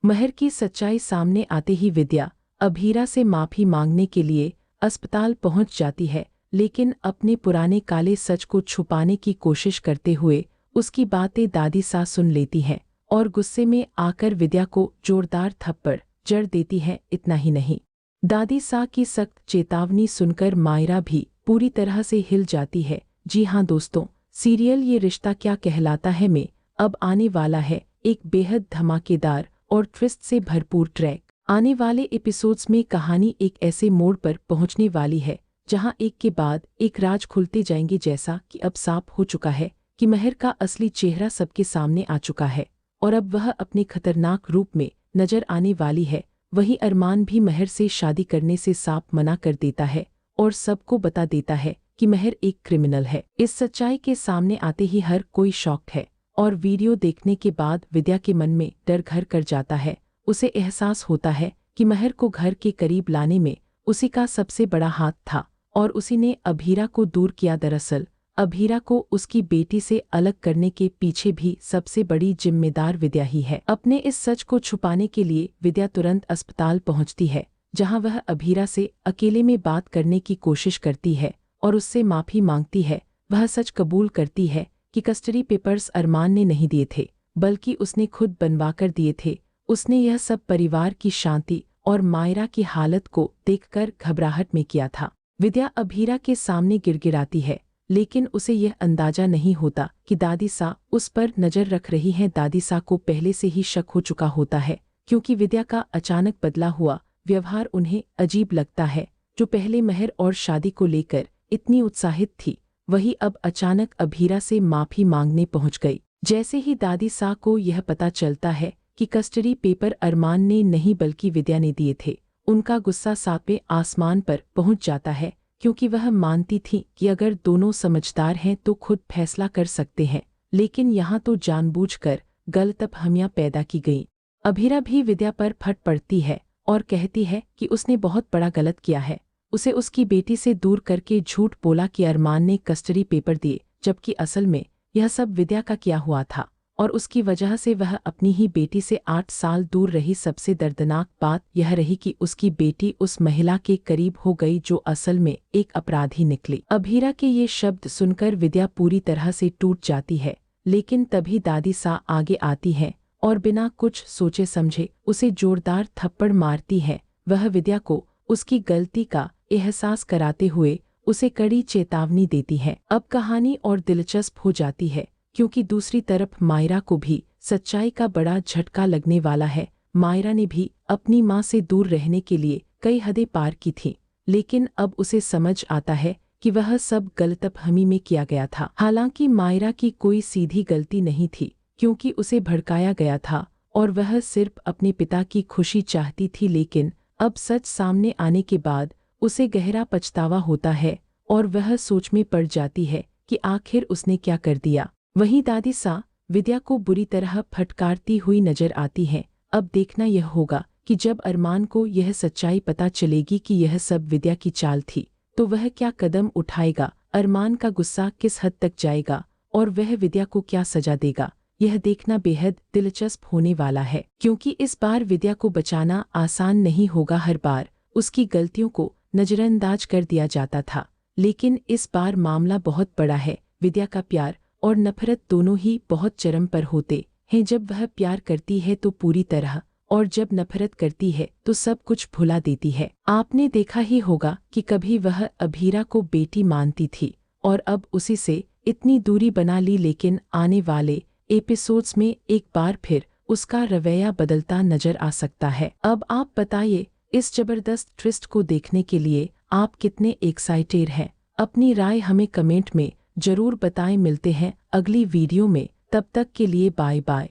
महर की सच्चाई सामने आते ही विद्या अभीरा से माफी मांगने के लिए अस्पताल पहुंच जाती है, लेकिन अपने पुराने काले सच को छुपाने की कोशिश करते हुए उसकी बातें दादी सा सुन लेती हैं और गुस्से में आकर विद्या को जोरदार थप्पड़ जड़ देती है। इतना ही नहीं, दादी सा की सख्त चेतावनी सुनकर मायरा भी पूरी तरह से हिल जाती है। जी हाँ दोस्तों, सीरियल ये रिश्ता क्या कहलाता है में अब आने वाला है एक बेहद धमाकेदार और ट्विस्ट से भरपूर ट्रैक। आने वाले एपिसोड्स में कहानी एक ऐसे मोड़ पर पहुंचने वाली है जहां एक के बाद एक राज खुलते जाएंगे, जैसा कि अब साफ हो चुका है कि महर का असली चेहरा सबके सामने आ चुका है और अब वह अपने खतरनाक रूप में नजर आने वाली है। वहीं अरमान भी महर से शादी करने से साफ मना कर देता है और सबको बता देता है कि महर एक क्रिमिनल है। इस सच्चाई के सामने आते ही हर कोई शॉक्ड है और वीडियो देखने के बाद विद्या के मन में डर घर कर जाता है। उसे एहसास होता है कि महर को घर के करीब लाने में उसी का सबसे बड़ा हाथ था और उसी ने अभीरा को दूर किया। दरअसल अभीरा को उसकी बेटी से अलग करने के पीछे भी सबसे बड़ी जिम्मेदार विद्या ही है। अपने इस सच को छुपाने के लिए विद्या तुरंत अस्पताल पहुंचती है, जहां वह अभीरा से अकेले में बात करने की कोशिश करती है और उससे माफी मांगती है। वह सच कबूल करती है कि कस्टडी पेपर्स अरमान ने नहीं दिए थे, बल्कि उसने खुद बनवाकर दिए थे। उसने यह सब परिवार की शांति और मायरा की हालत को देखकर घबराहट में किया था। विद्या अभीरा के सामने गिड़गिड़ाती है, लेकिन उसे यह अंदाजा नहीं होता कि दादी सा उस पर नजर रख रही हैं। दादी सा को पहले से ही शक हो चुका होता है, क्योंकि विद्या का अचानक बदला हुआ व्यवहार उन्हें अजीब लगता है। जो पहले महर और शादी को लेकर इतनी उत्साहित थी, वही अब अचानक अभीरा से माफी मांगने पहुंच गई। जैसे ही दादी सा को यह पता चलता है कि कस्टडी पेपर अरमान ने नहीं बल्कि विद्या ने दिए थे, उनका गुस्सा सातवें आसमान पर पहुंच जाता है, क्योंकि वह मानती थी कि अगर दोनों समझदार हैं तो खुद फैसला कर सकते हैं, लेकिन यहाँ तो जानबूझकर गलतफहमियां पैदा की गईं। अभीरा भी विद्या पर फट पड़ती है और कहती है कि उसने बहुत बड़ा गलत किया है। उसे उसकी बेटी से दूर करके झूठ बोला कि अरमान ने कस्टडी पेपर दिए, जबकि असल में यह सब विद्या का किया हुआ था और उसकी वजह से वह अपनी ही बेटी से 8 साल दूर रही। सबसे दर्दनाक बात यह रही कि उसकी बेटी उस महिला के करीब हो गई जो असल में एक अपराधी निकली। अभीरा के ये शब्द सुनकर विद्या पूरी तरह से टूट जाती है, लेकिन तभी दादी सा आगे आती है और बिना कुछ सोचे समझे उसे जोरदार थप्पड़ मारती है। वह विद्या को उसकी गलती का एहसास कराते हुए उसे कड़ी चेतावनी देती है। अब कहानी और दिलचस्प हो जाती है, क्योंकि दूसरी तरफ मायरा को भी सच्चाई का बड़ा झटका लगने वाला है। मायरा ने भी अपनी मां से दूर रहने के लिए कई हदें पार की थीं, लेकिन अब उसे समझ आता है कि वह सब गलतफहमी में किया गया था। हालांकि मायरा की कोई सीधी गलती नहीं थी, क्योंकि उसे भड़काया गया था और वह सिर्फ अपने पिता की खुशी चाहती थी। लेकिन अब सच सामने आने के बाद उसे गहरा पछतावा होता है और वह सोच में पड़ जाती है कि आखिर उसने क्या कर दिया। वहीं दादी सा विद्या को बुरी तरह फटकारती हुई नजर आती है। अब देखना यह होगा कि जब अरमान को यह सच्चाई पता चलेगी कि यह सब विद्या की चाल थी, तो वह क्या कदम उठाएगा, अरमान का गुस्सा किस हद तक जाएगा और वह विद्या को क्या सजा देगा। यह देखना बेहद दिलचस्प होने वाला है, क्योंकि इस बार विद्या को बचाना आसान नहीं होगा। हर बार उसकी गलतियों को नजरअंदाज कर दिया जाता था, लेकिन इस बार मामला बहुत बड़ा है। विद्या का प्यार और नफरत दोनों ही बहुत चरम पर होते हैं। जब वह प्यार करती है तो पूरी तरह, और जब नफरत करती है तो सब कुछ भुला देती है। आपने देखा ही होगा कि कभी वह अभीरा को बेटी मानती थी और अब उसी से इतनी दूरी बना ली, लेकिन आने वाले एपिसोड्स में एक बार फिर उसका रवैया बदलता नजर आ सकता है। अब आप बताइए, इस जबरदस्त ट्विस्ट को देखने के लिए आप कितने एक्साइटेड हैं? अपनी राय हमें कमेंट में जरूर बताएं। मिलते हैं अगली वीडियो में, तब तक के लिए बाय बाय।